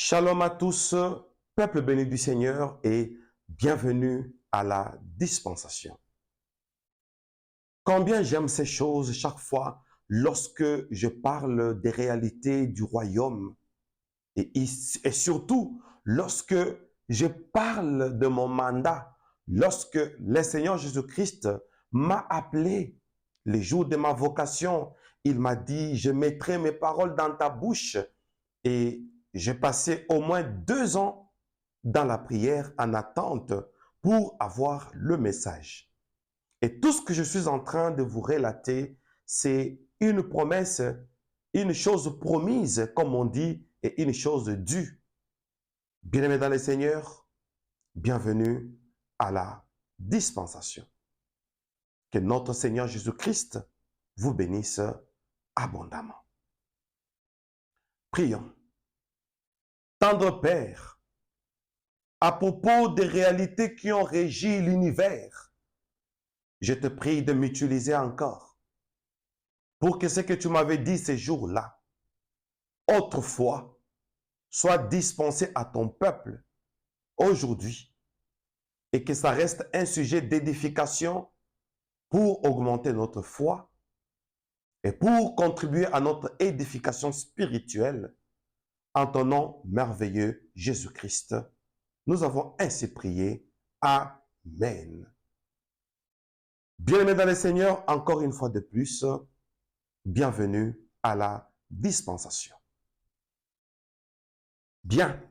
Shalom à tous, peuple béni du Seigneur, et bienvenue à la dispensation. Combien j'aime ces choses chaque fois lorsque je parle des réalités du royaume et surtout lorsque je parle de mon mandat, lorsque le Seigneur Jésus-Christ m'a appelé les jours de ma vocation. Il m'a dit, je mettrai mes paroles dans ta bouche. Et j'ai passé au moins 2 ans dans la prière en attente pour avoir le message. Et tout ce que je suis en train de vous relater, c'est une promesse, une chose promise, comme on dit, et une chose due. Bien-aimés dans le Seigneur, bienvenue à la dispensation. Que notre Seigneur Jésus-Christ vous bénisse abondamment. Prions. Tendre Père, à propos des réalités qui ont régi l'univers, je te prie de m'utiliser encore pour que ce que tu m'avais dit ces jours-là, autrefois, soit dispensé à ton peuple aujourd'hui et que ça reste un sujet d'édification pour augmenter notre foi et pour contribuer à notre édification spirituelle en ton nom merveilleux, Jésus-Christ. Nous avons ainsi prié. Amen. Bien-aimés dans le Seigneur, encore une fois de plus, bienvenue à la dispensation. Bien.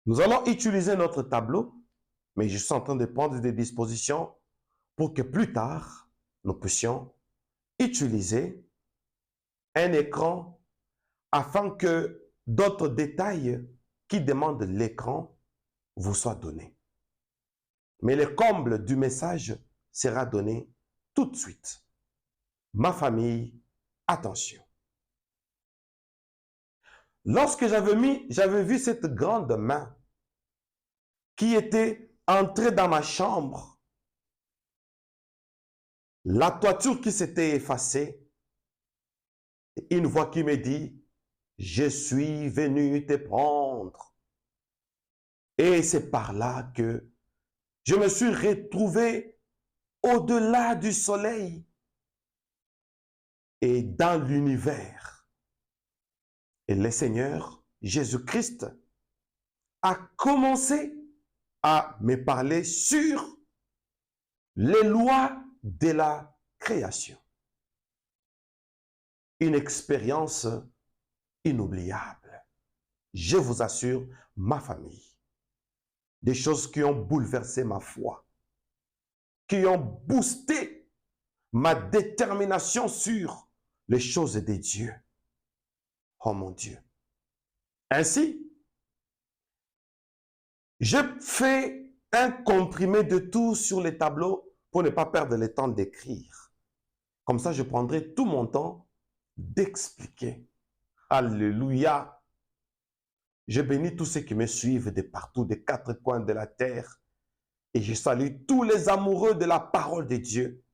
Nous allons utiliser notre tableau, mais je suis en train de prendre des dispositions pour que plus tard, nous puissions utiliser un écran afin que d'autres détails qui demandent l'écran vous soient donnés. Mais le comble du message sera donné tout de suite. Ma famille, attention. Lorsque j'avais vu cette grande main qui était entrée dans ma chambre, la toiture qui s'était effacée, une voix qui me dit, je suis venu te prendre. Et c'est par là que je me suis retrouvé au-delà du soleil et dans l'univers. Et le Seigneur Jésus-Christ a commencé à me parler sur les lois de la création. Une expérience inoubliable. Je vous assure, ma famille. Des choses qui ont bouleversé ma foi, qui ont boosté ma détermination sur les choses des dieux. Oh mon Dieu. Ainsi, je fais un comprimé de tout sur les tableaux pour ne pas perdre le temps d'écrire. Comme ça, je prendrai tout mon temps d'expliquer. Alléluia. Je bénis tous ceux qui me suivent de partout, des 4 coins de la terre. Et je salue tous les amoureux de la parole de Dieu.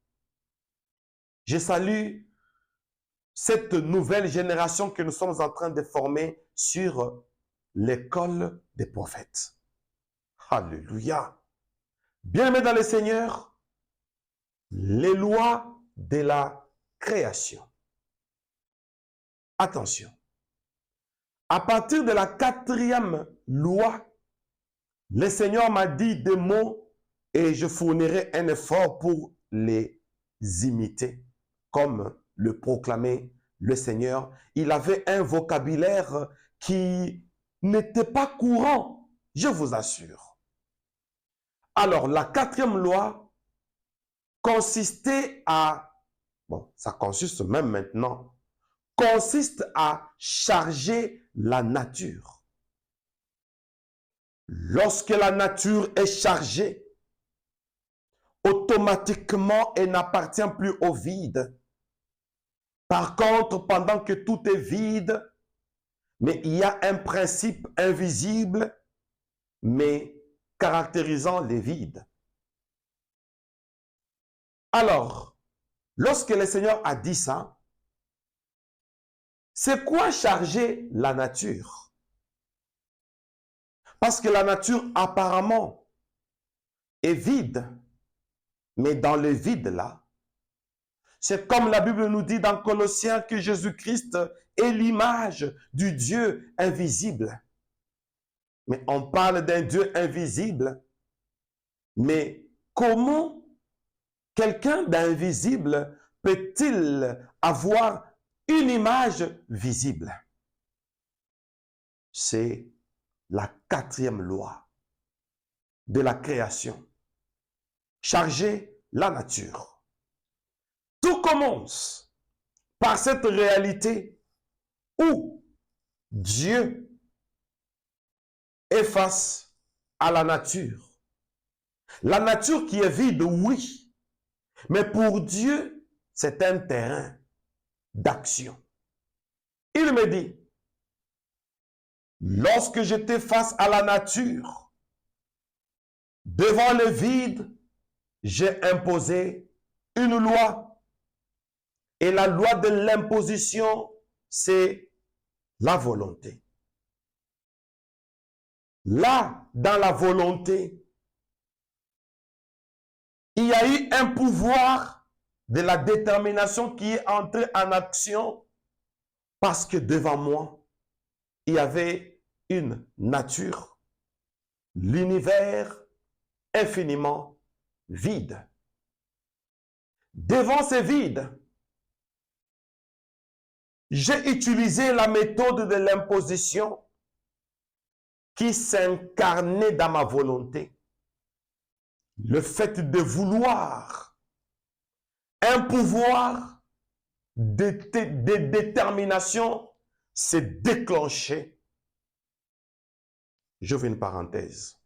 Je salue cette nouvelle génération que nous sommes en train de former sur l'école des prophètes. Alléluia. Bien-aimés dans le Seigneur, les lois de la création. Attention. À partir de la 4e loi, le Seigneur m'a dit des mots et je fournirai un effort pour les imiter, comme le proclamait le Seigneur. Il avait un vocabulaire qui n'était pas courant, je vous assure. Alors, la 4e loi consistait à, bon, ça consiste même maintenant, consiste à charger la nature. Lorsque la nature est chargée, automatiquement, elle n'appartient plus au vide. Par contre, pendant que tout est vide, mais il y a un principe invisible, mais caractérisant les vides. Alors, lorsque le Seigneur a dit ça, c'est quoi charger la nature? Parce que la nature apparemment est vide. Mais dans le vide là, c'est comme la Bible nous dit dans Colossiens que Jésus-Christ est l'image du Dieu invisible. Mais on parle d'un Dieu invisible. Mais comment quelqu'un d'invisible peut-il avoir une image visible? C'est la 4e loi de la création. Charger la nature. Tout commence par cette réalité où Dieu est face à la nature. La nature qui est vide, oui, mais pour Dieu, c'est un terrain d'action. Il me dit, lorsque j'étais face à la nature, devant le vide, j'ai imposé une loi. Et la loi de l'imposition, c'est la volonté. Là, dans la volonté, il y a eu un pouvoir de la détermination qui est entré en action parce que devant moi, il y avait une nature, l'univers infiniment vide. Devant ce vide, j'ai utilisé la méthode de l'imposition qui s'incarnait dans ma volonté. Le fait de vouloir un pouvoir de détermination s'est déclenché. Je fais une parenthèse.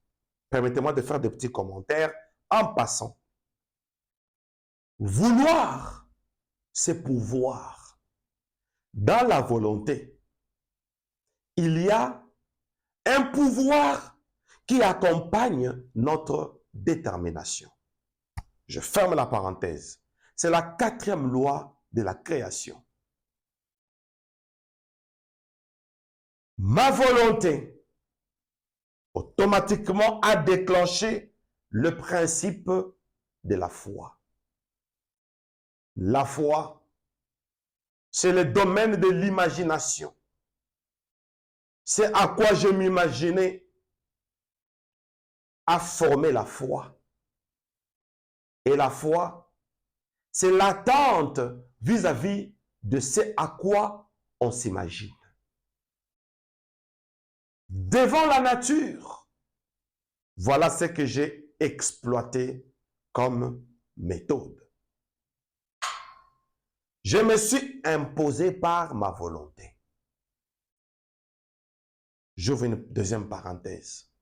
Permettez-moi de faire des petits commentaires en passant. Vouloir, c'est pouvoir. Dans la volonté, il y a un pouvoir qui accompagne notre détermination. Je ferme la parenthèse. C'est la 4e loi de la création. Ma volonté automatiquement a déclenché le principe de la foi. La foi, c'est le domaine de l'imagination. C'est à quoi je m'imaginais à former la foi. Et la foi, c'est l'attente vis-à-vis de ce à quoi on s'imagine. Devant la nature, voilà ce que j'ai exploité comme méthode. Je me suis imposé par ma volonté. J'ouvre une deuxième parenthèse.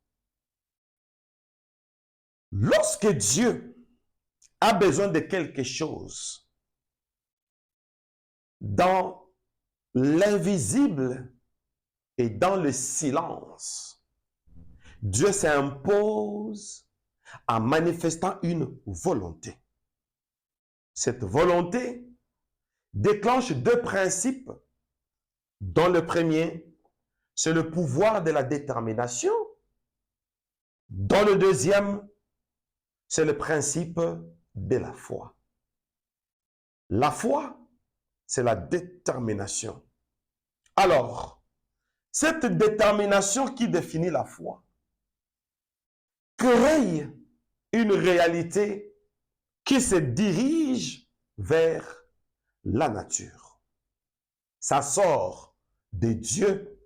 Lorsque Dieu a besoin de quelque chose, dans l'invisible et dans le silence, Dieu s'impose en manifestant une volonté. Cette volonté déclenche 2 principes, dont le premier, c'est le pouvoir de la détermination, dont le deuxième, c'est le principe de la foi. La foi, c'est la détermination. Alors, cette détermination qui définit la foi crée une réalité qui se dirige vers la nature. Ça sort de Dieu.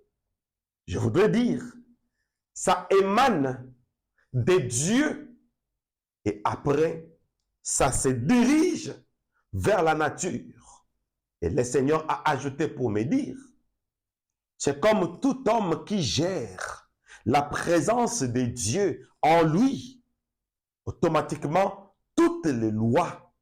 Je voudrais dire, ça émane de Dieu et après, ça se dirige vers la nature. Et le Seigneur a ajouté pour me dire, c'est comme tout homme qui gère la présence de Dieu en lui. Automatiquement, toutes les lois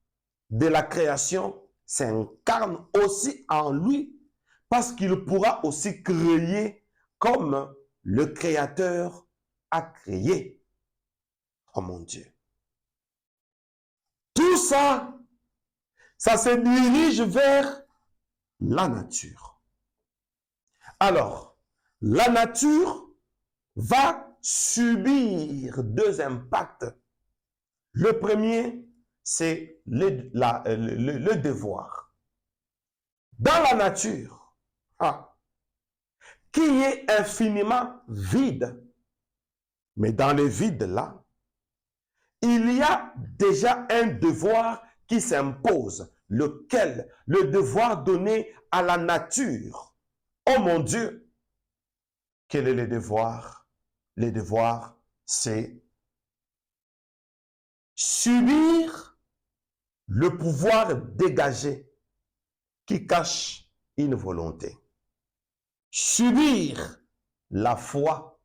de la création s'incarnent aussi en lui parce qu'il pourra aussi créer comme le Créateur a créé. Oh mon Dieu. Tout ça, ça se dirige vers la nature. Alors, la nature va subir deux impacts. Le premier, c'est le devoir. Dans la nature, qui est infiniment vide, mais dans le vide-là, il y a déjà un devoir qui s'impose, lequel? Le devoir donné à la nature. Oh mon Dieu! Quel est le devoir? Le devoir, c'est subir le pouvoir dégagé qui cache une volonté. Subir la foi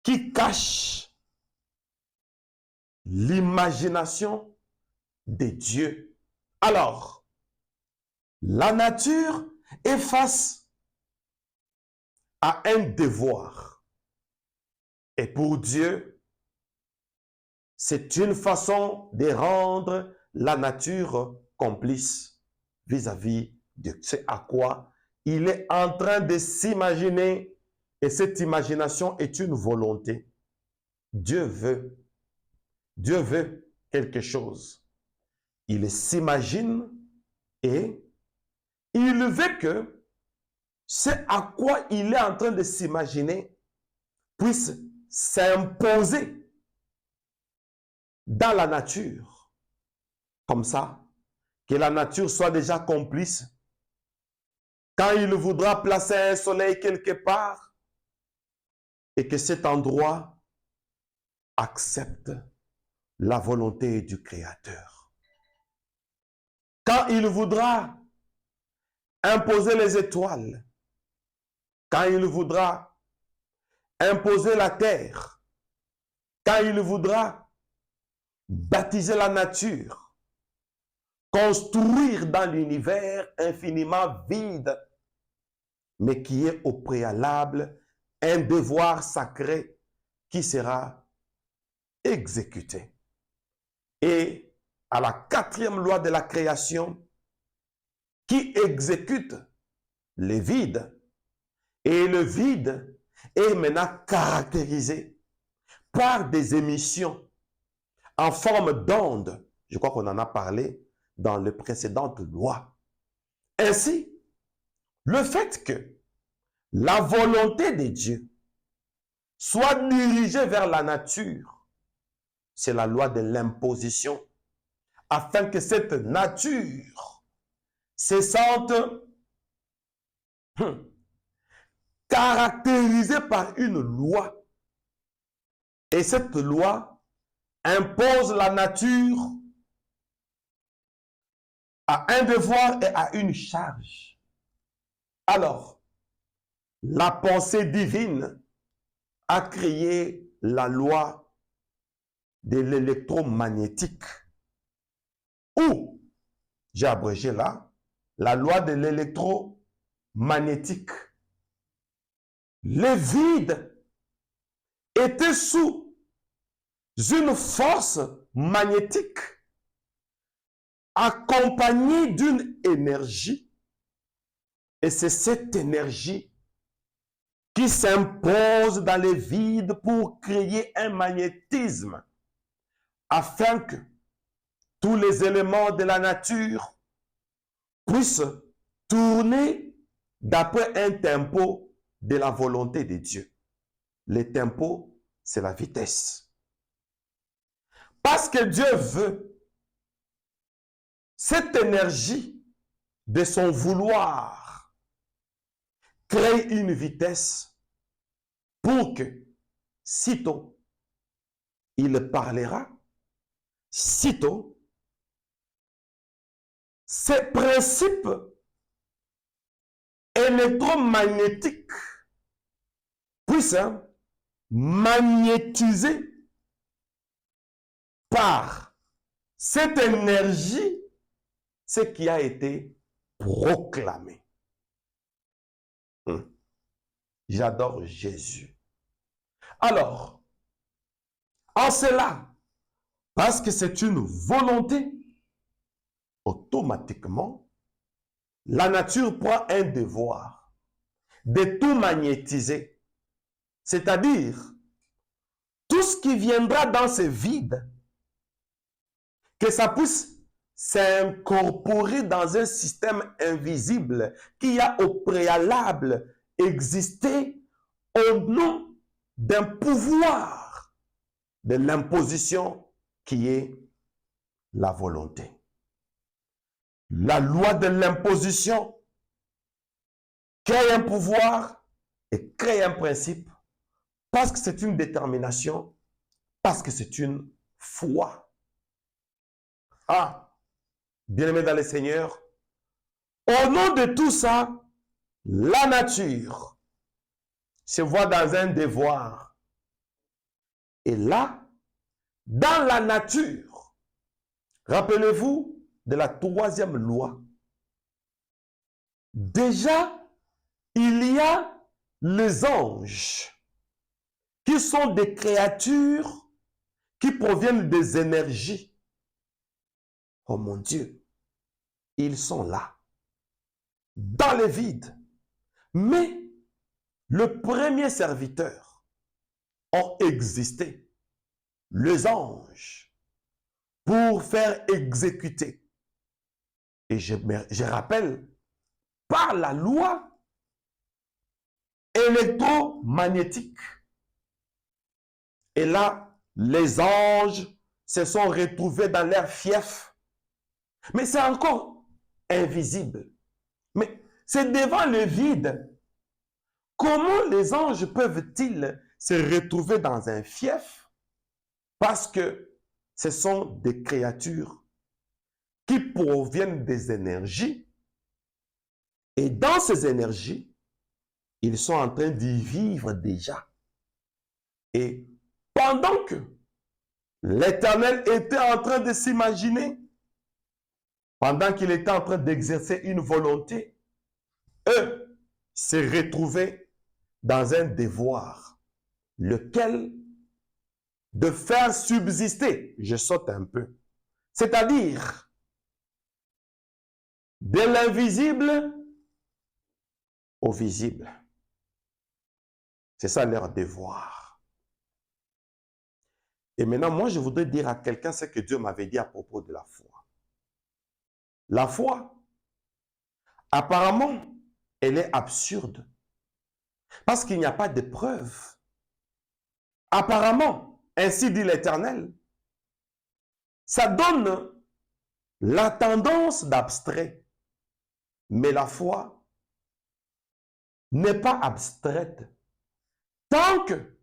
qui cache l'imagination de Dieu. Alors, la nature est face à un devoir. Et pour Dieu, c'est une façon de rendre la nature complice vis-à-vis de ce à quoi il est en train de s'imaginer. Et cette imagination est une volonté. Dieu veut quelque chose. Il s'imagine et il veut que ce à quoi il est en train de s'imaginer puisse s'imposer dans la nature. Comme ça, que la nature soit déjà complice. Quand il voudra placer un soleil quelque part et que cet endroit accepte la volonté du Créateur. Quand il voudra imposer les étoiles, quand il voudra imposer la terre, quand il voudra baptiser la nature, construire dans l'univers infiniment vide, mais qui est au préalable un devoir sacré qui sera exécuté. Et à la quatrième loi de la création, qui exécute les vides, et le vide est maintenant caractérisé par des émissions en forme d'onde. Je crois qu'on en a parlé dans les précédentes lois. Ainsi, le fait que la volonté de Dieu soit dirigée vers la nature, c'est la loi de l'imposition, afin que cette nature se sente caractérisée par une loi. Et cette loi impose la nature à un devoir et à une charge. Alors, la pensée divine a créé la loi de l'électromagnétique, ou, j'ai abrégé là, la loi de l'électromagnétique. Le vide était sous une force magnétique accompagnée d'une énergie, et c'est cette énergie qui s'impose dans les vides pour créer un magnétisme afin que tous les éléments de la nature puissent tourner d'après un tempo de la volonté de Dieu. Le tempo, c'est la vitesse. Parce que Dieu veut cette énergie de son vouloir crée une vitesse pour que, sitôt, il parlera, sitôt, ces principes électromagnétiques puissent magnétiser par cette énergie ce qui a été proclamé. J'adore Jésus. Alors, en cela, parce que c'est une volonté, automatiquement, la nature prend un devoir de tout magnétiser. C'est-à-dire tout ce qui viendra dans ce vide, que ça puisse s'incorporer dans un système invisible qui a au préalable existé au nom d'un pouvoir de l'imposition qui est la volonté. La loi de l'imposition crée un pouvoir et crée un principe parce que c'est une détermination, parce que c'est une foi. Ah, bien-aimés dans le Seigneur, au nom de tout ça, la nature se voit dans un devoir. Et là, dans la nature, rappelez-vous de la troisième loi. Déjà, il y a les anges qui sont des créatures qui proviennent des énergies. Oh mon Dieu, ils sont là, dans le vide. Mais le premier serviteur ont existé, les anges, pour faire exécuter. Et je rappelle, par la loi électromagnétique. Et là, les anges se sont retrouvés dans leur fief. Mais c'est encore invisible. Mais c'est devant le vide. Comment les anges peuvent-ils se retrouver dans un fief? Parce que ce sont des créatures qui proviennent des énergies. Et dans ces énergies, ils sont en train d'y vivre déjà. Et pendant que l'Éternel était en train de s'imaginer, pendant qu'il était en train d'exercer une volonté, eux se retrouvaient dans un devoir, lequel de faire subsister, je saute un peu, c'est-à-dire de l'invisible au visible. C'est ça leur devoir. Et maintenant, moi, je voudrais dire à quelqu'un ce que Dieu m'avait dit à propos de la foi. La foi, apparemment, elle est absurde. Parce qu'il n'y a pas de preuve. Apparemment, ainsi dit l'Éternel, ça donne la tendance d'abstrait. Mais la foi n'est pas abstraite. Tant que,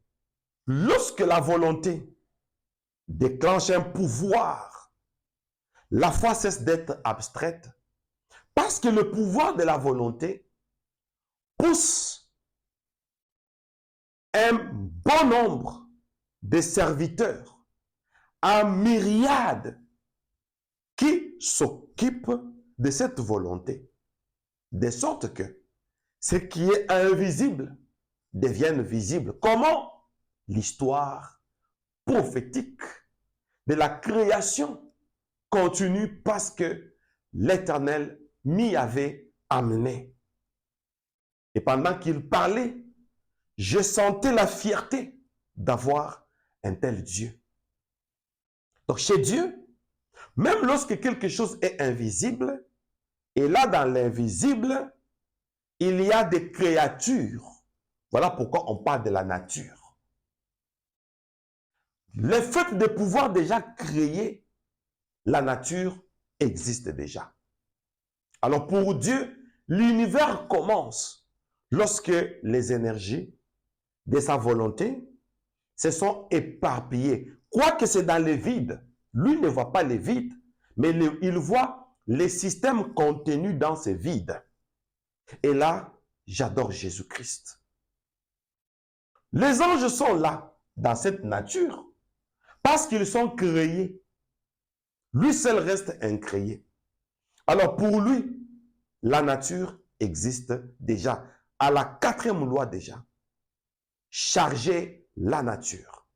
lorsque la volonté déclenche un pouvoir, la foi cesse d'être abstraite. Parce que le pouvoir de la volonté pousse un bon nombre de serviteurs, en myriade, qui s'occupent de cette volonté, de sorte que ce qui est invisible devienne visible. Comment? L'histoire prophétique de la création continue parce que l'Éternel m'y avait amené. Et pendant qu'il parlait, je sentais la fierté d'avoir un tel Dieu. Donc chez Dieu, même lorsque quelque chose est invisible, et là dans l'invisible, il y a des créatures. Voilà pourquoi on parle de la nature. Le fait de pouvoir déjà créer la nature existe déjà. Alors pour Dieu, l'univers commence lorsque les énergies de sa volonté se sont éparpillées. Quoique c'est dans le vide, lui ne voit pas le vide, mais il voit les systèmes contenus dans ce vide. Et là, j'adore Jésus-Christ. Les anges sont là, dans cette nature, parce qu'ils sont créés. Lui seul reste incréé. Alors pour lui, la nature existe déjà. À la quatrième loi déjà, charger la nature.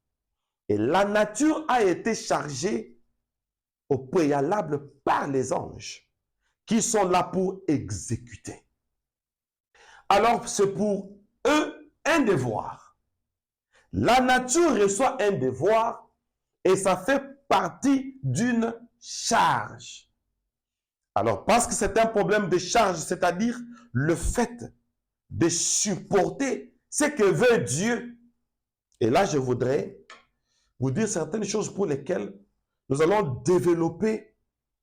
Et la nature a été chargée au préalable par les anges, qui sont là pour exécuter. Alors c'est pour eux un devoir La nature reçoit un devoir et ça fait partie d'une charge. Alors, parce que c'est un problème de charge, c'est-à-dire le fait de supporter ce que veut Dieu. Et là, je voudrais vous dire certaines choses pour lesquelles nous allons développer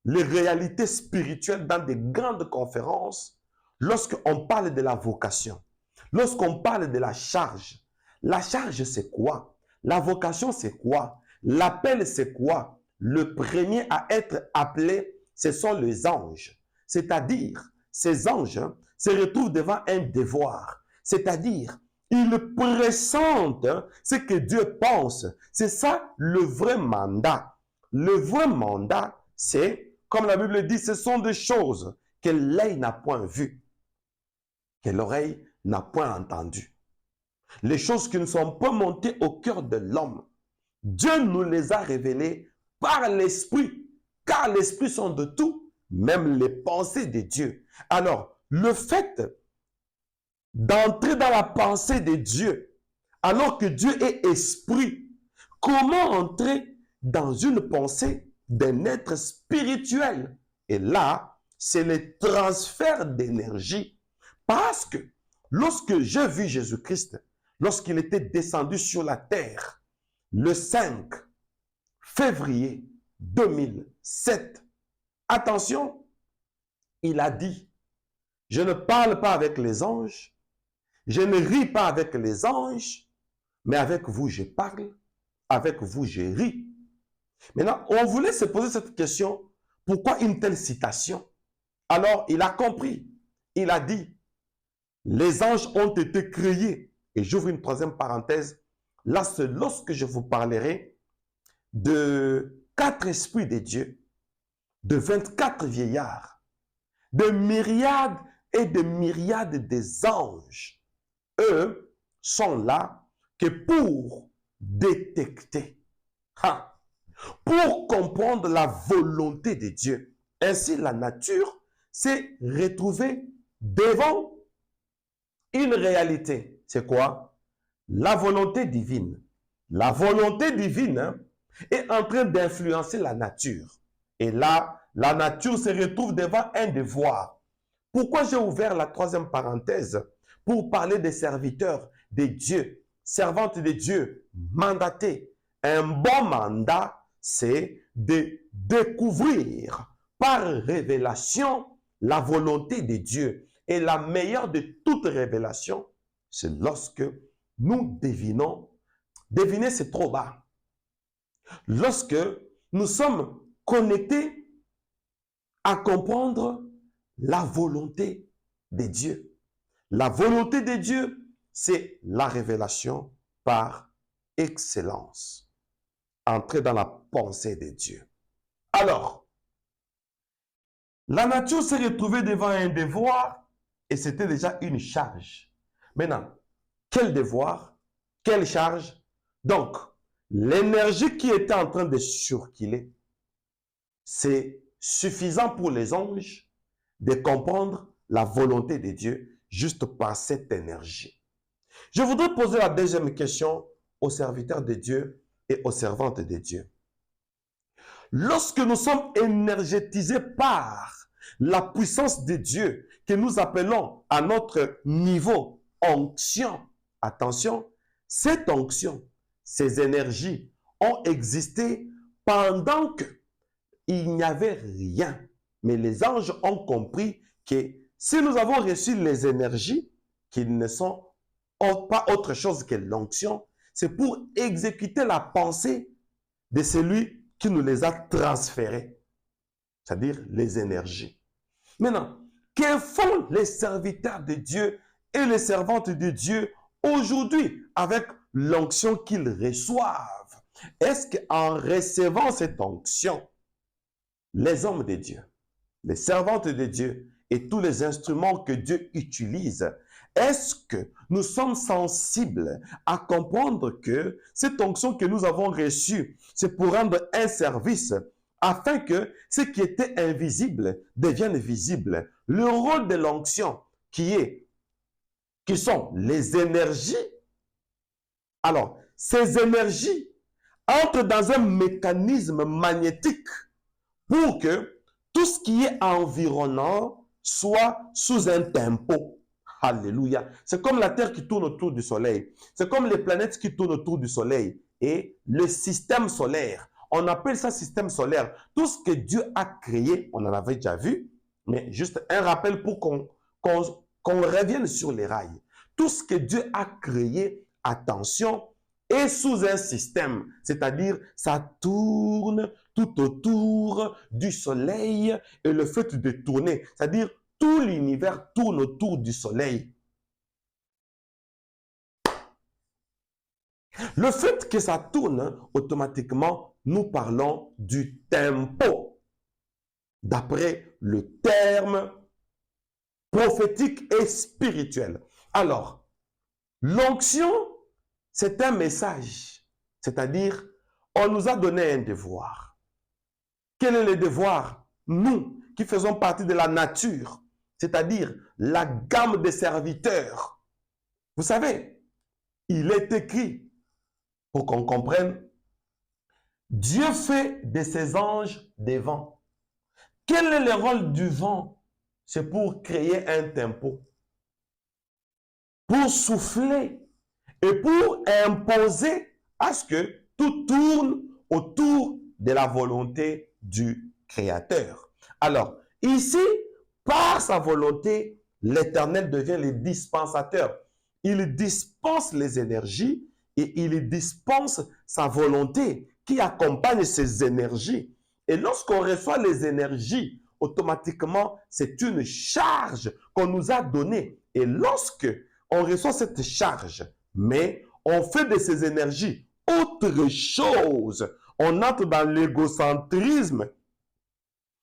les réalités spirituelles dans des grandes conférences lorsqu'on parle de la vocation, lorsqu'on parle de la charge. La charge, c'est quoi? La vocation, c'est quoi? L'appel, c'est quoi? Le premier à être appelé, ce sont les anges. C'est-à-dire, ces anges se retrouvent devant un devoir. C'est-à-dire, ils pressentent ce que Dieu pense. C'est ça le vrai mandat. Le vrai mandat, c'est, comme la Bible dit, ce sont des choses que l'œil n'a point vues, que l'oreille n'a point entendues. Les choses qui ne sont pas montées au cœur de l'homme. Dieu nous les a révélées par l'Esprit, car l'Esprit sont de tout, même les pensées de Dieu. Alors, le fait d'entrer dans la pensée de Dieu, alors que Dieu est esprit, comment entrer dans une pensée d'un être spirituel? Et là, c'est le transfert d'énergie. Parce que lorsque j'ai vu Jésus-Christ, lorsqu'il était descendu sur la terre, le 5 février 2007, attention, il a dit, je ne parle pas avec les anges, je ne ris pas avec les anges, mais avec vous je parle, avec vous je ris. Maintenant, on voulait se poser cette question, pourquoi une telle citation? Alors, il a compris. Il a dit, les anges ont été créés. Et j'ouvre une troisième parenthèse. Là, c'est lorsque je vous parlerai de 4 esprits de Dieu, de 24 vieillards, de myriades et de myriades des anges. Eux sont là que pour détecter, pour comprendre la volonté de Dieu. Ainsi, la nature s'est retrouvée devant une réalité. C'est quoi? La volonté divine. La volonté divine est en train d'influencer la nature. Et là, la nature se retrouve devant un devoir. Pourquoi j'ai ouvert la troisième parenthèse? Pour parler des serviteurs de Dieu, servantes de Dieu, mandatés. Un bon mandat, c'est de découvrir par révélation la volonté de Dieu. Et la meilleure de toutes révélations, c'est lorsque nous devinons, deviner c'est trop bas, lorsque nous sommes connectés à comprendre la volonté de Dieu. La volonté de Dieu, c'est la révélation par excellence. Entrer dans la pensée de Dieu. Alors, la nature s'est retrouvée devant un devoir et c'était déjà une charge. Maintenant, quel devoir? Quelle charge? Donc, l'énergie qui était en train de circuler, c'est suffisant pour les anges de comprendre la volonté de Dieu juste par cette énergie. Je voudrais poser la deuxième question aux serviteurs de Dieu et aux servantes de Dieu. Lorsque nous sommes énergétisés par la puissance de Dieu que nous appelons à notre niveau onction, attention, cette onction, ces énergies ont existé pendant qu'il n'y avait rien. Mais les anges ont compris que si nous avons reçu les énergies, qu'ils ne sont pas autre chose que l'onction, c'est pour exécuter la pensée de celui qui nous les a transférés, c'est-à-dire les énergies. Maintenant, que font les serviteurs de Dieu et les servantes de Dieu aujourd'hui avec l'onction qu'ils reçoivent? Est-ce qu'en recevant cette onction, les hommes de Dieu, les servantes de Dieu et tous les instruments que Dieu utilise, est-ce que nous sommes sensibles à comprendre que cette onction que nous avons reçue, c'est pour rendre un service afin que ce qui était invisible devienne visible? Le rôle de l'onction qui sont les énergies. Alors, ces énergies entrent dans un mécanisme magnétique pour que tout ce qui est environnant soit sous un tempo. Alléluia. C'est comme la Terre qui tourne autour du Soleil. C'est comme les planètes qui tournent autour du Soleil. Et le système solaire, on appelle ça système solaire. Tout ce que Dieu a créé, on en avait déjà vu, mais juste un rappel pour qu'on revienne sur les rails. Tout ce que Dieu a créé, attention, est sous un système, c'est-à-dire ça tourne tout autour du Soleil et le fait de tourner, c'est-à-dire tout l'univers tourne autour du Soleil. Le fait que ça tourne, automatiquement, nous parlons du tempo, d'après le terme prophétique et spirituel. Alors, l'onction, c'est un message, c'est-à-dire, on nous a donné un devoir. Quel est le devoir? Nous, qui faisons partie de la nature, c'est-à-dire la gamme des serviteurs. Vous savez, il est écrit, pour qu'on comprenne, Dieu fait de ses anges des vents. Quel est le rôle du vent? C'est pour créer un tempo, pour souffler et pour imposer à ce que tout tourne autour de la volonté du Créateur. Alors, ici, par sa volonté, l'Éternel devient le dispensateur. Il dispense les énergies et il dispense sa volonté qui accompagne ces énergies. Et lorsqu'on reçoit les énergies, automatiquement, c'est une charge qu'on nous a donnée. Et lorsque on reçoit cette charge, mais on fait de ces énergies autre chose, on entre dans l'égocentrisme,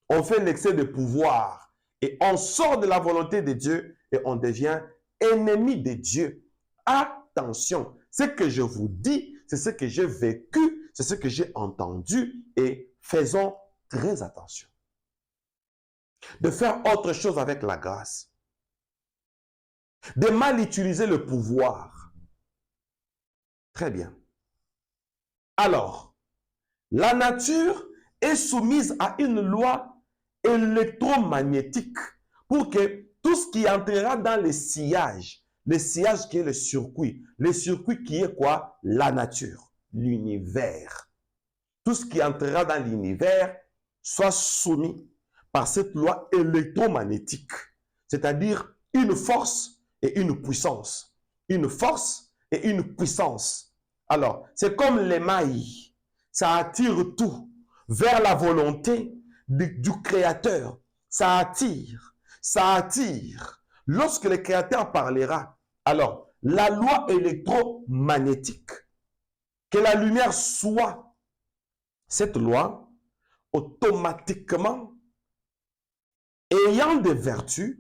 on fait l'excès de pouvoir et on sort de la volonté de Dieu et on devient ennemi de Dieu. Attention, ce que je vous dis, c'est ce que j'ai vécu, c'est ce que j'ai entendu et faisons très attention. De faire autre chose avec la grâce. De mal utiliser le pouvoir. Très bien. Alors, la nature est soumise à une loi électromagnétique pour que tout ce qui entrera dans le sillage qui est le circuit qui est quoi? La nature, l'univers. Tout ce qui entrera dans l'univers soit soumis par cette loi électromagnétique, c'est-à-dire une force et une puissance. Une force et une puissance. Alors, c'est comme l'émail, ça attire tout vers la volonté du Créateur. Ça attire, ça attire. Lorsque le Créateur parlera, alors, la loi électromagnétique, que la lumière soit, cette loi, automatiquement, ayant des vertus,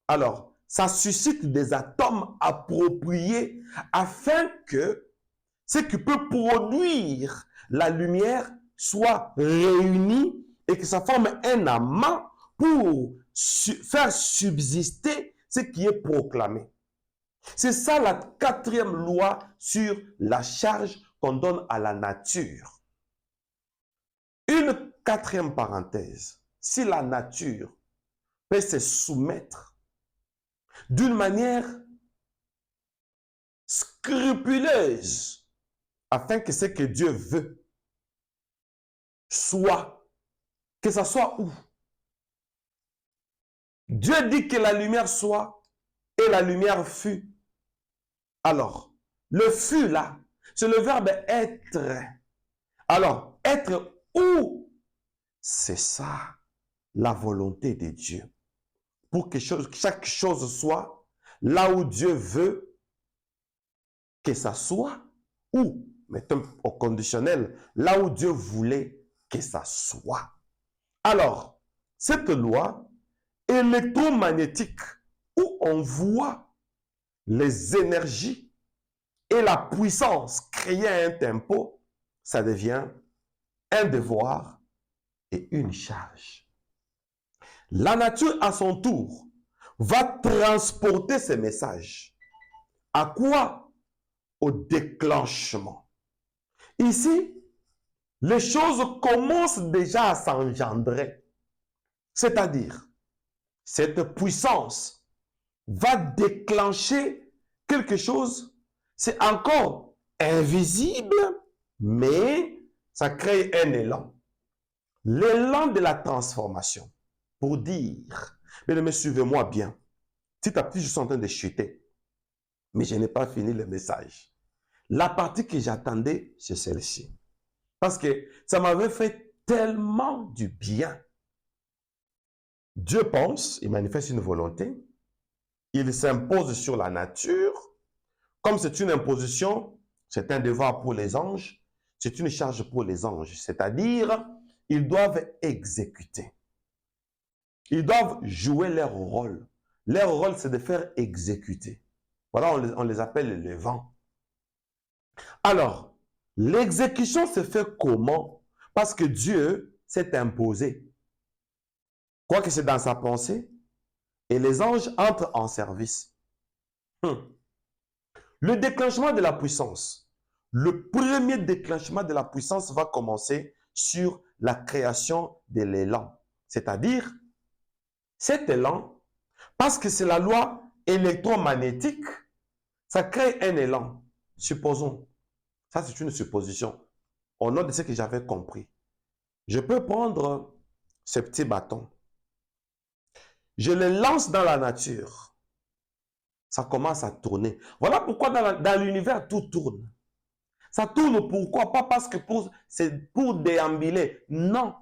alors, ça suscite des atomes appropriés afin que ce qui peut produire la lumière soit réuni et que ça forme un amas pour faire subsister ce qui est proclamé. C'est ça la quatrième loi sur la charge qu'on donne à la nature. Une quatrième parenthèse, si la nature peut se soumettre d'une manière scrupuleuse afin que ce que Dieu veut soit, que ça soit où? Dieu dit que la lumière soit et la lumière fut. Alors, le fut là, c'est le verbe être. Alors, être où? C'est ça la volonté de Dieu. Pour que chaque chose soit là où Dieu veut que ça soit, ou, mettons au conditionnel, là où Dieu voulait que ça soit. Alors, cette loi électromagnétique, où on voit les énergies et la puissance créer un tempo, ça devient un devoir et une charge. La nature, à son tour, va transporter ces messages. À quoi? au déclenchement. Ici, les choses commencent déjà à s'engendrer. C'est-à-dire, cette puissance va déclencher quelque chose. C'est encore invisible, mais ça crée un élan. L'élan de la transformation. Pour dire, mais suivez-moi bien. Petit à petit, je suis en train de chuter. Mais je n'ai pas fini le message. La partie que j'attendais, c'est celle-ci. Parce que ça m'avait fait tellement du bien. Dieu pense, il manifeste une volonté, il s'impose sur la nature. Comme c'est une imposition, c'est un devoir pour les anges, c'est une charge pour les anges. C'est-à-dire, ils doivent exécuter. Ils doivent jouer leur rôle. Leur rôle, c'est de faire exécuter. Voilà, on les appelle les vents. Alors, l'exécution se fait comment? Parce que Dieu s'est imposé. Quoique c'est dans sa pensée, et les anges entrent en service. Le déclenchement de la puissance. Le premier déclenchement de la puissance va commencer sur la création de l'élan. C'est-à-dire, cet élan, parce que c'est la loi électromagnétique, ça crée un élan. Supposons, ça c'est une supposition, au nom de ce que j'avais compris. Je peux prendre ce petit bâton. Je le lance dans la nature. Ça commence à tourner. Voilà pourquoi dans l'univers, tout tourne. Ça tourne pourquoi? Pas parce que c'est pour déambuler. Non.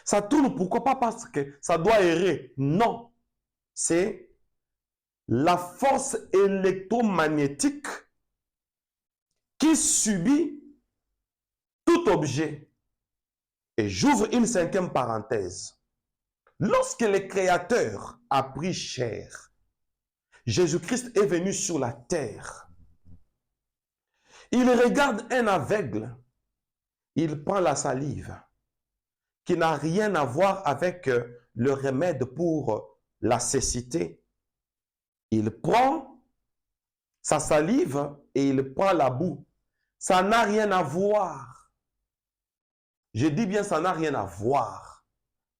Ça tourne pourquoi? Pas parce que ça doit errer. Non. C'est la force électromagnétique qui subit tout objet. Et j'ouvre une cinquième parenthèse. Lorsque le Créateur a pris chair, Jésus-Christ est venu sur la terre. Il regarde un aveugle. Il prend la salive, qui n'a rien à voir avec le remède pour la cécité. Il prend sa salive et il prend la boue. Ça n'a rien à voir. Je dis bien, ça n'a rien à voir.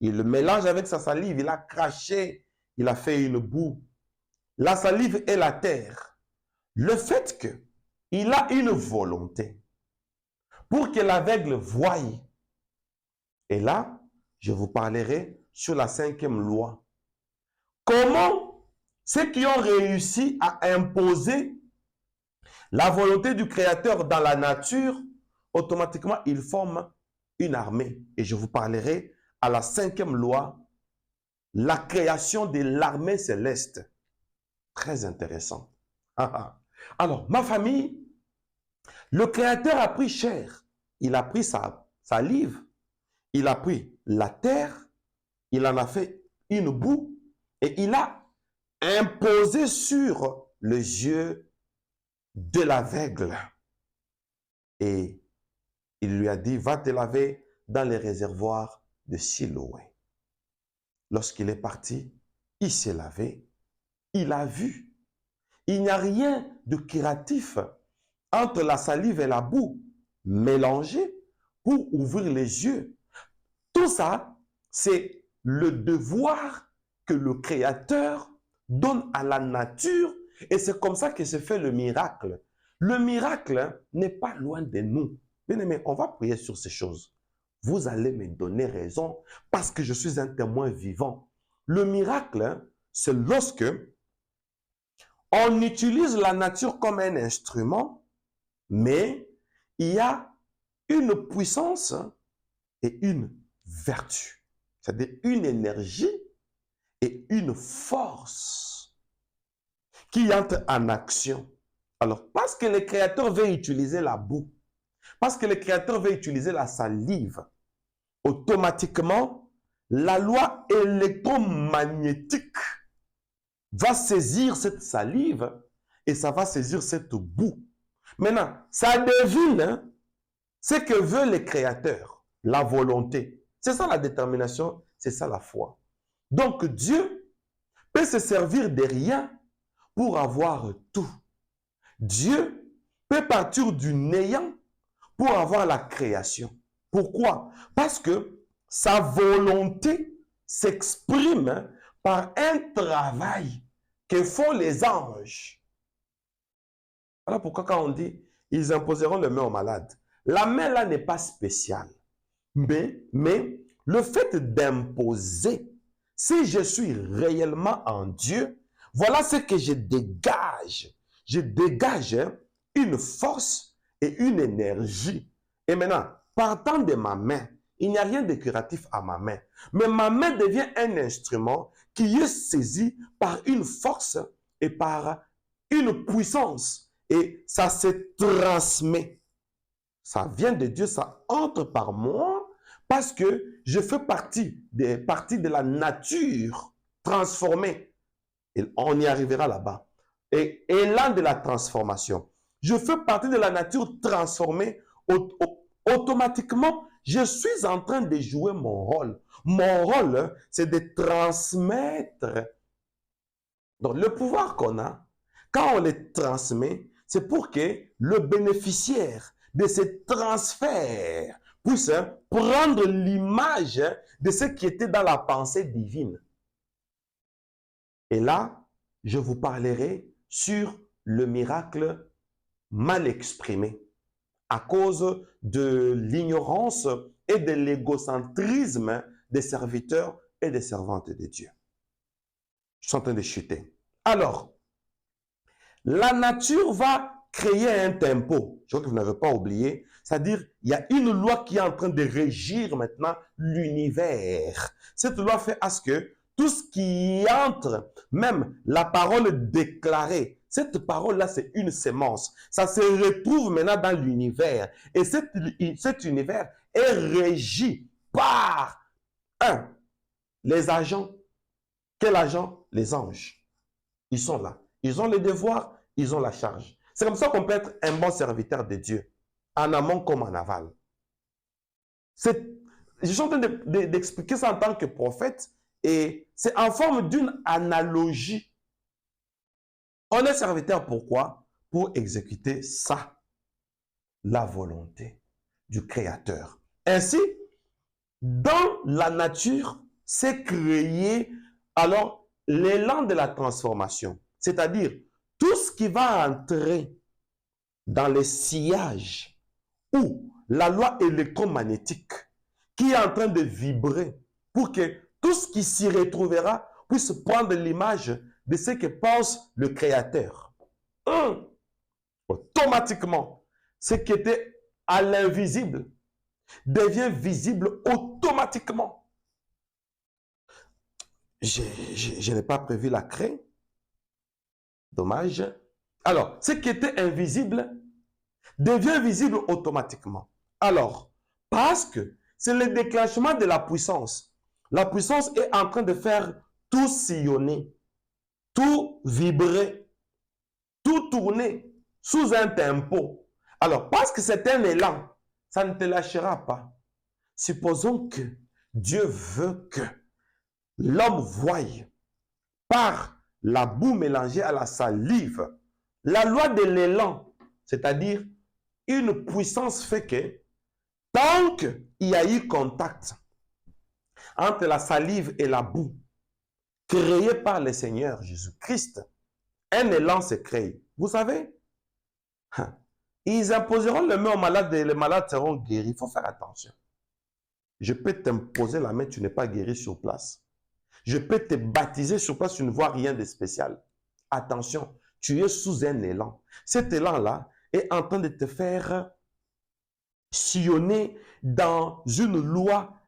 Il le mélange avec sa salive, il a craché, il a fait une boue. La salive est la terre. Le fait qu'il a une volonté pour que l'aveugle voie. Et là, je vous parlerai sur la cinquième loi. Comment ceux qui ont réussi à imposer la volonté du Créateur dans la nature, automatiquement, ils forment une armée. Et je vous parlerai à la cinquième loi, la création de l'armée céleste. Très intéressant. Alors, ma famille, le Créateur a pris chair. Il a pris sa salive. Il a pris la terre. Il en a fait une boue. Et il a imposé sur les yeux de l'aveugle. Et il lui a dit, va te laver dans les réservoirs de Siloé. Lorsqu'il est parti, il s'est lavé. Il a vu. Il n'y a rien de créatif entre la salive et la boue mélangée pour ouvrir les yeux. Tout ça, c'est le devoir que le Créateur donne à la nature et c'est comme ça que se fait le miracle. Le miracle n'est pas loin de nous. Bien-aimés, on va prier sur ces choses. Vous allez me donner raison parce que je suis un témoin vivant. Le miracle, c'est lorsque on utilise la nature comme un instrument, mais il y a une puissance et une vertu. C'est-à-dire une énergie et une force qui entrent en action. Alors, parce que le Créateur veut utiliser la boue, parce que le Créateur veut utiliser la salive, automatiquement, la loi électromagnétique va saisir cette salive et ça va saisir cette boue. Maintenant, ça devine ce que veut le Créateur, la volonté. C'est ça la détermination, c'est ça la foi. Donc Dieu peut se servir de rien pour avoir tout. Dieu fait partir du néant pour avoir la création. Pourquoi? Parce que sa volonté s'exprime par un travail que font les anges. Voilà pourquoi quand on dit, ils imposeront les mains aux malades. La main là n'est pas spéciale. Mais le fait d'imposer, si je suis réellement en Dieu, voilà ce que je dégage. Je dégage une force et une énergie. Et maintenant, partant de ma main, il n'y a rien de curatif à ma main. Mais ma main devient un instrument qui est saisi par une force et par une puissance. Et ça se transmet. Ça vient de Dieu, ça entre par moi parce que je fais partie de la nature transformée. Et on y arrivera là-bas. Et élan de la transformation. Je fais partie de la nature transformée. Automatiquement, je suis en train de jouer mon rôle. Mon rôle, c'est de transmettre. Donc, le pouvoir qu'on a, quand on le transmet, c'est pour que le bénéficiaire de ce transfert puisse prendre l'image de ce qui était dans la pensée divine. Et là, je vous parlerai sur le miracle mal exprimé à cause de l'ignorance et de l'égocentrisme des serviteurs et des servantes de Dieu. Je suis en train de chuter. Alors, la nature va créer un tempo. Je crois que vous n'avez pas oublié. C'est-à-dire, il y a une loi qui est en train de régir maintenant l'univers. Cette loi fait à ce que tout ce qui entre, même la parole déclarée, cette parole-là, c'est une sémence. Ça se retrouve maintenant dans l'univers. Et cet univers est régi par, les agents. Quel agent? Les anges. Ils sont là. Ils ont les devoirs, ils ont la charge. C'est comme ça qu'on peut être un bon serviteur de Dieu, en amont comme en aval. Je suis en train d'expliquer ça en tant que prophète, et c'est en forme d'une analogie. On est serviteur pourquoi? Pour exécuter ça, la volonté du Créateur. Ainsi, dans la nature, c'est créé alors l'élan de la transformation. C'est-à-dire, tout ce qui va entrer dans le sillage ou la loi électromagnétique qui est en train de vibrer pour que tout ce qui s'y retrouvera puisse prendre l'image de ce que pense le Créateur. Automatiquement, ce qui était à l'invisible devient visible automatiquement. Je n'ai pas prévu la craie. Dommage. Alors, ce qui était invisible devient visible automatiquement. Alors, parce que c'est le déclenchement de la puissance. La puissance est en train de faire tout sillonner, tout vibrer, tout tourner sous un tempo. Alors, parce que c'est un élan, ça ne te lâchera pas. Supposons que Dieu veut que l'homme voie par la boue mélangée à la salive, la loi de l'élan, c'est-à-dire une puissance fait que tant qu'il y a eu contact entre la salive et la boue, créée par le Seigneur Jésus-Christ, un élan se crée. Vous savez, ils imposeront les mains aux malades et les malades seront guéris. Il faut faire attention. Je peux t'imposer la main, tu n'es pas guéri sur place. Je peux te baptiser sur place, tu ne vois rien de spécial. Attention, tu es sous un élan. Cet élan-là est en train de te faire sillonner dans une loi,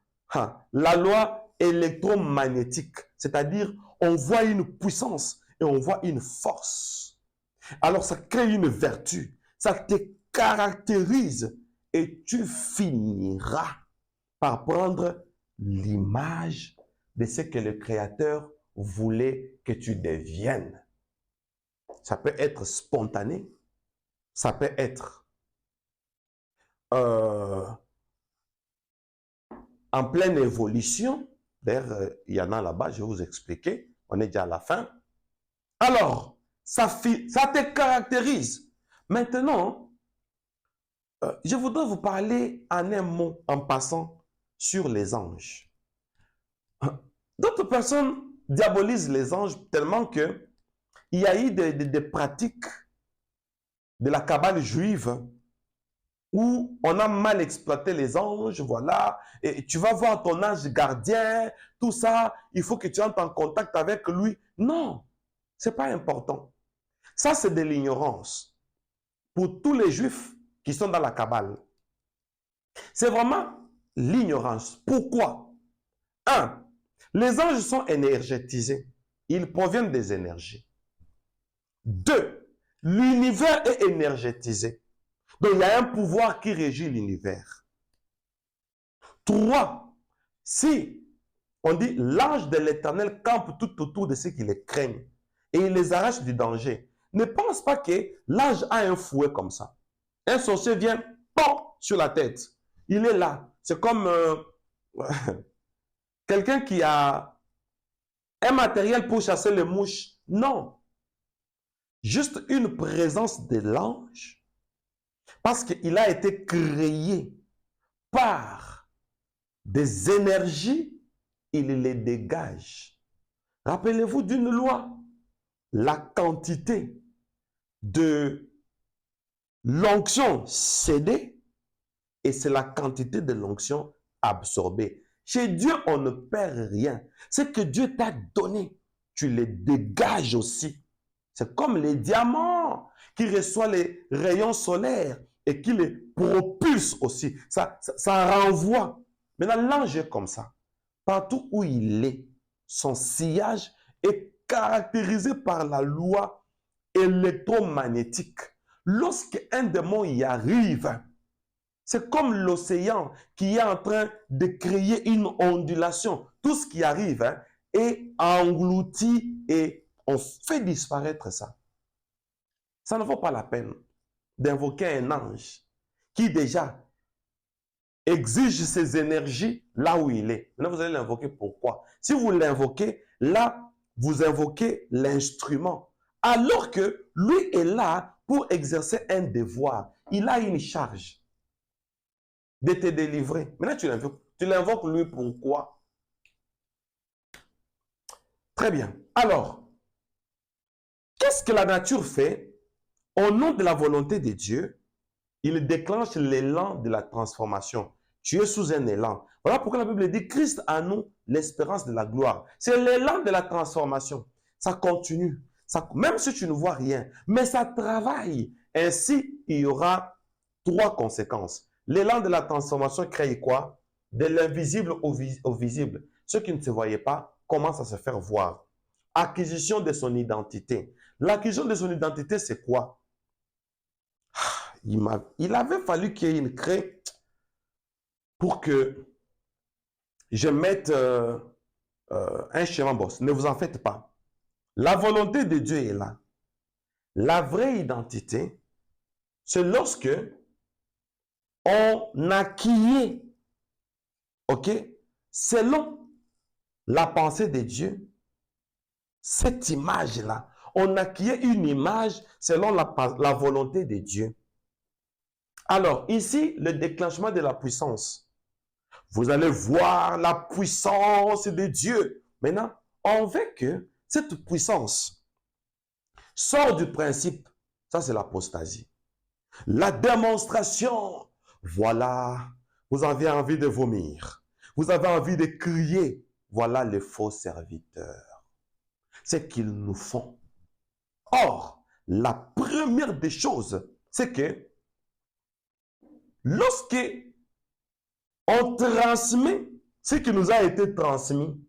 la loi électromagnétique. C'est-à-dire, on voit une puissance et on voit une force. Alors, ça crée une vertu. Ça te caractérise et tu finiras par prendre l'image de ce que le Créateur voulait que tu deviennes. Ça peut être spontané, ça peut être en pleine évolution. D'ailleurs, il y en a là-bas, je vais vous expliquer. On est déjà à la fin. Alors, ça te caractérise. Maintenant, Je voudrais vous parler en un mot, en passant, sur les anges. D'autres personnes diabolisent les anges tellement que il y a eu des pratiques de la cabale juive où on a mal exploité les anges, voilà, et tu vas voir ton ange gardien, tout ça, il faut que tu entres en contact avec lui. Non, c'est pas important. Ça, c'est de l'ignorance pour tous les juifs qui sont dans la cabale. C'est vraiment l'ignorance. Pourquoi? Un, les anges sont énergétisés. Ils proviennent des énergies. Deux, l'univers est énergétisé. Donc, il y a un pouvoir qui régit l'univers. Trois, si on dit l'ange de l'Éternel campe tout autour de ceux qui les craignent et il les arrache du danger, ne pense pas que l'ange a un fouet comme ça. Un sorcier vient, pom, sur la tête. Il est là. C'est comme quelqu'un qui a un matériel pour chasser les mouches. Non. Juste une présence de l'ange, parce qu'il a été créé par des énergies, il les dégage. Rappelez-vous d'une loi, la quantité de l'onction cédée et c'est la quantité de l'onction absorbée. Chez Dieu, on ne perd rien. Ce que Dieu t'a donné, tu les dégages aussi. C'est comme les diamants qui reçoivent les rayons solaires et qui les propulsent aussi. Ça renvoie. Maintenant, l'ange est comme ça. Partout où il est, son sillage est caractérisé par la loi électromagnétique. Lorsqu'un démon y arrive, c'est comme l'océan qui est en train de créer une ondulation. Tout ce qui arrive est englouti et on fait disparaître ça. Ça ne vaut pas la peine d'invoquer un ange qui déjà exige ses énergies là où il est. Maintenant, vous allez l'invoquer pourquoi? Si vous l'invoquez, là, vous invoquez l'instrument. Alors que lui est là pour exercer un devoir. Il a une charge de te délivrer. Maintenant, tu l'invoques lui pourquoi? Très bien. Alors, qu'est-ce que la nature fait? Au nom de la volonté de Dieu, il déclenche l'élan de la transformation. Tu es sous un élan. Voilà pourquoi la Bible dit Christ en nous, l'espérance de la gloire. C'est l'élan de la transformation. Ça continue. Même si tu ne vois rien, mais ça travaille. Ainsi, il y aura trois conséquences. L'élan de la transformation crée quoi? De l'invisible au visible. Ce qui ne se voyait pas commence à se faire voir. Acquisition de son identité. L'acquisition de son identité, c'est quoi? Il avait fallu qu'il y ait une craie pour que je mette un schéma boss. Ne vous en faites pas. La volonté de Dieu est là. La vraie identité, c'est lorsque on acquiert, ok, selon la pensée de Dieu, cette image-là. On acquiert une image selon la volonté de Dieu. Alors, ici, le déclenchement de la puissance. Vous allez voir la puissance de Dieu. Maintenant, on veut que cette puissance sorte du principe. Ça, c'est l'apostasie. La démonstration. Voilà, vous avez envie de vomir. Vous avez envie de crier. Voilà les faux serviteurs. C'est qu'ils nous font. Or, la première des choses, c'est que lorsque on transmet ce qui nous a été transmis,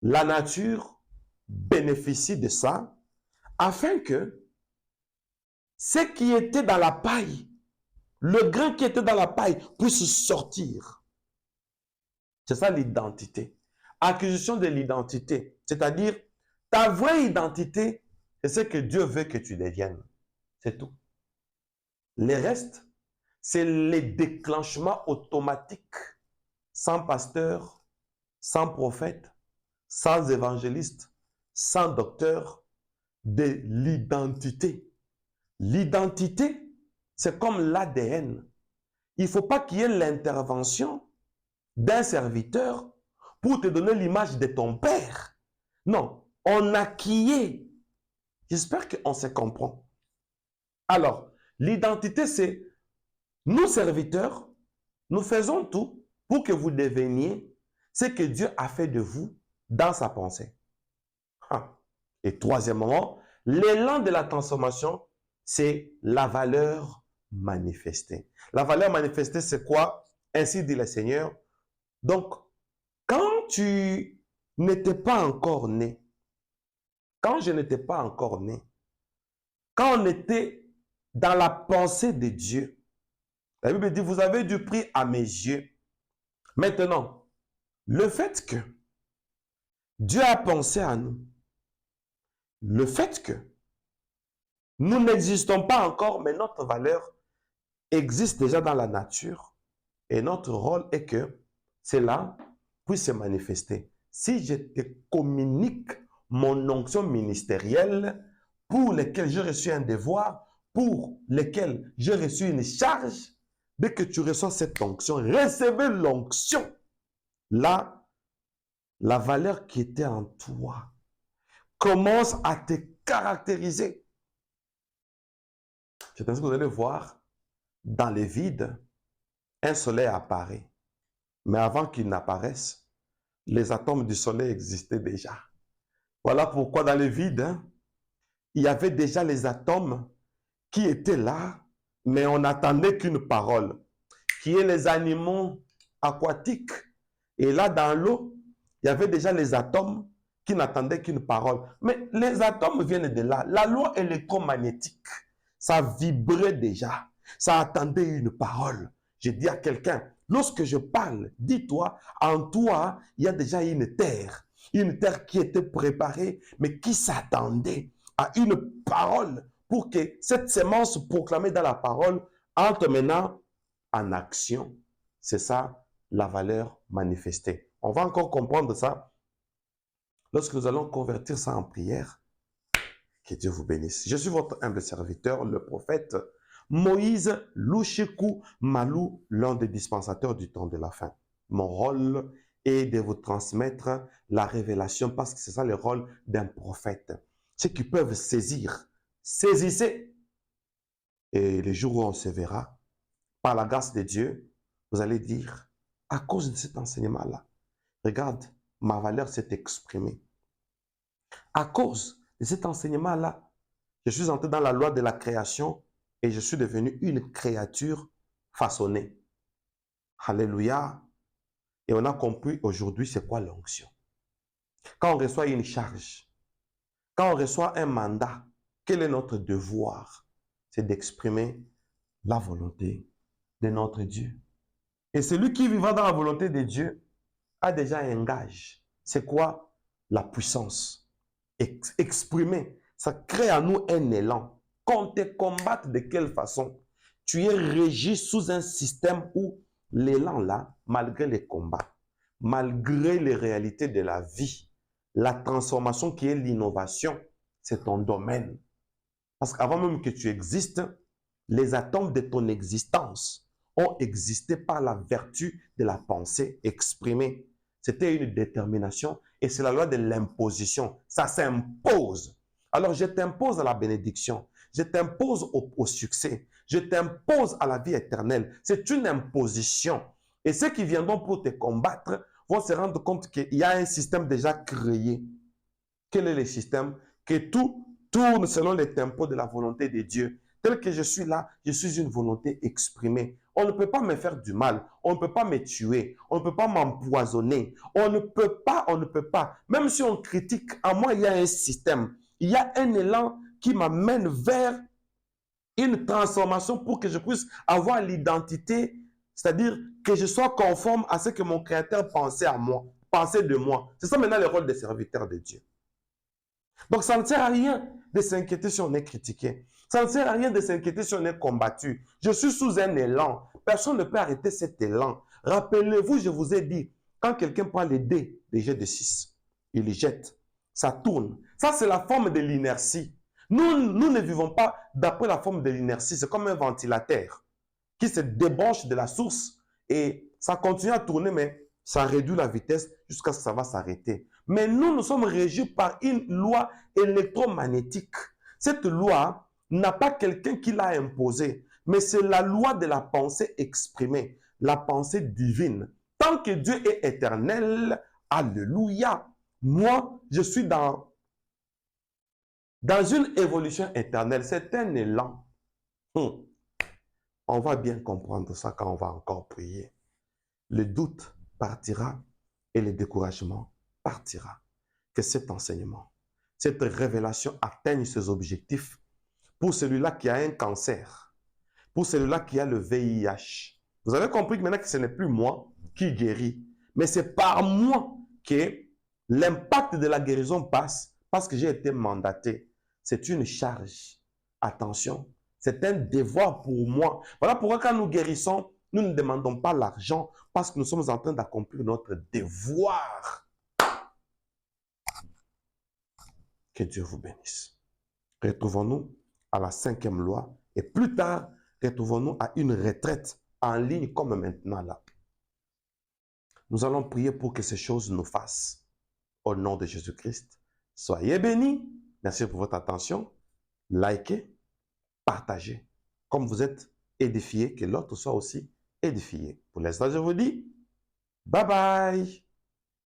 la nature bénéficie de ça afin que ce qui était dans la paille, le grain qui était dans la paille puisse sortir. C'est ça l'identité. Acquisition de l'identité, c'est-à-dire ta vraie identité, c'est ce que Dieu veut que tu deviennes. C'est tout. Le reste, c'est les déclenchements automatiques, sans pasteur, sans prophète, sans évangéliste, sans docteur, de l'identité. L'identité, c'est comme l'ADN. Il ne faut pas qu'il y ait l'intervention d'un serviteur pour te donner l'image de ton père. Non, on acquiert. J'espère qu'on se comprend. Alors, l'identité, c'est nous serviteurs, nous faisons tout pour que vous deveniez ce que Dieu a fait de vous dans sa pensée. Et troisièmement, l'élan de la transformation, c'est la valeur manifestée. La valeur manifestée, c'est quoi? Ainsi dit le Seigneur. Donc, quand tu n'étais pas encore né, quand je n'étais pas encore né, quand on était dans la pensée de Dieu, la Bible dit, vous avez du prix à mes yeux. Maintenant, le fait que Dieu a pensé à nous, le fait que nous n'existons pas encore, mais notre valeur existe déjà dans la nature, et notre rôle est que cela puisse se manifester. Si je te communique mon onction ministérielle, pour lesquelles j'ai reçu un devoir, pour lesquelles j'ai reçu une charge, dès que tu reçois cette onction, recevez l'onction. Là, la valeur qui était en toi commence à te caractériser. C'est ainsi que vous allez voir, dans les vides, un soleil apparaît. Mais avant qu'il n'apparaisse, les atomes du soleil existaient déjà. Voilà pourquoi dans les vides, il y avait déjà les atomes qui étaient là, mais on n'attendait qu'une parole, qui est les animaux aquatiques. Et là, dans l'eau, il y avait déjà les atomes qui n'attendaient qu'une parole. Mais les atomes viennent de là. La loi électromagnétique, ça vibrait déjà. Ça attendait une parole. Je dis à quelqu'un, lorsque je parle, dis-toi, en toi, il y a déjà une terre qui était préparée, mais qui s'attendait à une parole pour que cette sémence proclamée dans la parole entre maintenant en action. C'est ça, la valeur manifestée. On va encore comprendre ça lorsque nous allons convertir ça en prière. Que Dieu vous bénisse. Je suis votre humble serviteur, le prophète Moïse Louchekou Malou, l'un des dispensateurs du temps de la fin. Mon rôle est de vous transmettre la révélation parce que c'est ça le rôle d'un prophète. Ceux qui peuvent saisir, saisissez. Et le jour où on se verra, par la grâce de Dieu, vous allez dire, à cause de cet enseignement-là, regarde, ma valeur s'est exprimée. À cause de cet enseignement-là, je suis entré dans la loi de la création et je suis devenu une créature façonnée. Alléluia. Et on a compris aujourd'hui c'est quoi l'onction. Quand on reçoit une charge, quand on reçoit un mandat, quel est notre devoir? C'est d'exprimer la volonté de notre Dieu. Et celui qui vivra dans la volonté de Dieu a déjà un gage. C'est quoi? La puissance. Exprimer. Ça crée en nous un élan. Qu'on te combatte de quelle façon? Tu es régi sous un système où l'élan là, malgré les combats, malgré les réalités de la vie, la transformation qui est l'innovation, c'est ton domaine. Parce qu'avant même que tu existes, les atomes de ton existence ont existé par la vertu de la pensée exprimée. C'était une détermination et c'est la loi de l'imposition. Ça s'impose. Alors je t'impose à la bénédiction, je t'impose au succès, je t'impose à la vie éternelle. C'est une imposition. Et ceux qui viendront pour te combattre vont se rendre compte qu'il y a un système déjà créé. Quel est le système? Que tout tourne selon les tempos de la volonté de Dieu. Tel que je suis là, je suis une volonté exprimée. On ne peut pas me faire du mal. On ne peut pas me tuer. On ne peut pas m'empoisonner. On ne peut pas, on ne peut pas. Même si on critique, en moi, il y a un système. Il y a un élan qui m'amène vers une transformation pour que je puisse avoir l'identité, c'est-à-dire que je sois conforme à ce que mon Créateur pensait à moi, pensait de moi. C'est ça maintenant le rôle des serviteurs de Dieu. Donc, ça ne sert à rien de s'inquiéter si on est critiqué. Ça ne sert à rien de s'inquiéter si on est combattu. Je suis sous un élan. Personne ne peut arrêter cet élan. Rappelez-vous, je vous ai dit, quand quelqu'un prend les dés, les jets de 6, il les jette. Ça tourne. Ça, c'est la forme de l'inertie. Nous ne vivons pas d'après la forme de l'inertie. C'est comme un ventilateur qui se débranche de la source et ça continue à tourner, mais ça réduit la vitesse jusqu'à ce que ça va s'arrêter. Mais nous sommes régis par une loi électromagnétique. Cette loi n'a pas quelqu'un qui l'a imposée, mais c'est la loi de la pensée exprimée, la pensée divine. Tant que Dieu est éternel, alléluia. Moi, je suis dans une évolution éternelle. C'est un élan. On va bien comprendre ça quand on va encore prier. Le doute partira et le découragement partira. Que cet enseignement, cette révélation atteigne ses objectifs pour celui-là qui a un cancer, pour celui-là qui a le VIH. Vous avez compris que maintenant que ce n'est plus moi qui guéris, mais c'est par moi que l'impact de la guérison passe parce que j'ai été mandaté. C'est une charge. Attention, c'est un devoir pour moi. Voilà pourquoi quand nous guérissons, nous ne demandons pas l'argent parce que nous sommes en train d'accomplir notre devoir. Que Dieu vous bénisse. Retrouvons-nous à la 5e loi et plus tard, retrouvons-nous à une retraite en ligne comme maintenant là. Nous allons prier pour que ces choses nous fassent. Au nom de Jésus-Christ, soyez bénis. Merci pour votre attention. Likez, partagez. Comme vous êtes édifiés, que l'autre soit aussi édifié. Pour l'instant, je vous dis bye bye.